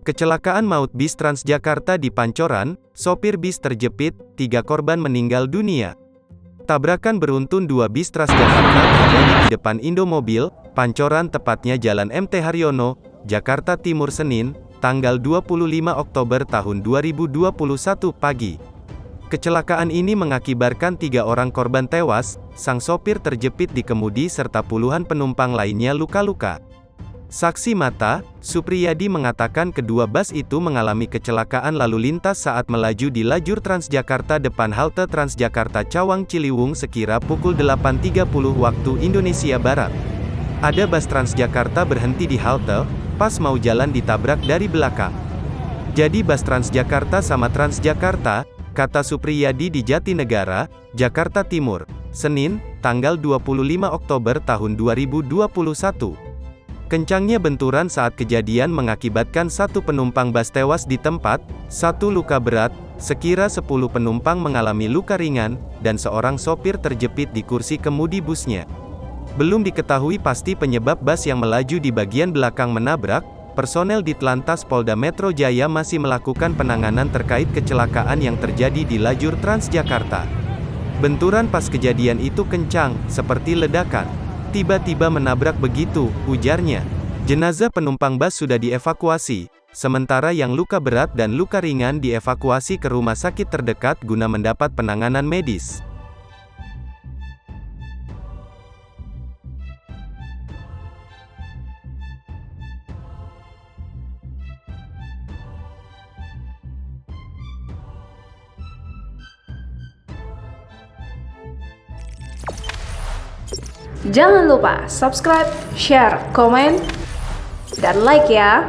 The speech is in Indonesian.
Kecelakaan maut bis Transjakarta di Pancoran, sopir bis terjepit, 3 korban meninggal dunia. Tabrakan beruntun 2 bis Transjakarta terjadi di depan Indomobil, Pancoran tepatnya Jalan MT Haryono, Jakarta Timur Senin, tanggal 25 Oktober tahun 2021 pagi. Kecelakaan ini mengakibatkan 3 orang korban tewas, sang sopir terjepit di kemudi serta puluhan penumpang lainnya luka-luka. Saksi mata, Supriyadi mengatakan kedua bus itu mengalami kecelakaan lalu lintas saat melaju di lajur Transjakarta depan halte Transjakarta Cawang Ciliwung sekira pukul 8.30 waktu Indonesia Barat. Ada bus Transjakarta berhenti di halte, pas mau jalan ditabrak dari belakang. Jadi bus Transjakarta sama Transjakarta, kata Supriyadi di Jatinegara, Jakarta Timur, Senin, tanggal 25 Oktober tahun 2021. Kencangnya benturan saat kejadian mengakibatkan 1 penumpang bus tewas di tempat, 1 luka berat, sekira 10 penumpang mengalami luka ringan, dan seorang sopir terjepit di kursi kemudi busnya. Belum diketahui pasti penyebab bus yang melaju di bagian belakang menabrak. Personel Ditlantas Polda Metro Jaya masih melakukan penanganan terkait kecelakaan yang terjadi di lajur Transjakarta. Benturan pas kejadian itu kencang, seperti ledakan. Tiba-tiba menabrak begitu, ujarnya. Jenazah penumpang bus sudah dievakuasi, sementara yang luka berat dan luka ringan dievakuasi ke rumah sakit terdekat guna mendapat penanganan medis. Jangan lupa subscribe, share, komen, dan like ya.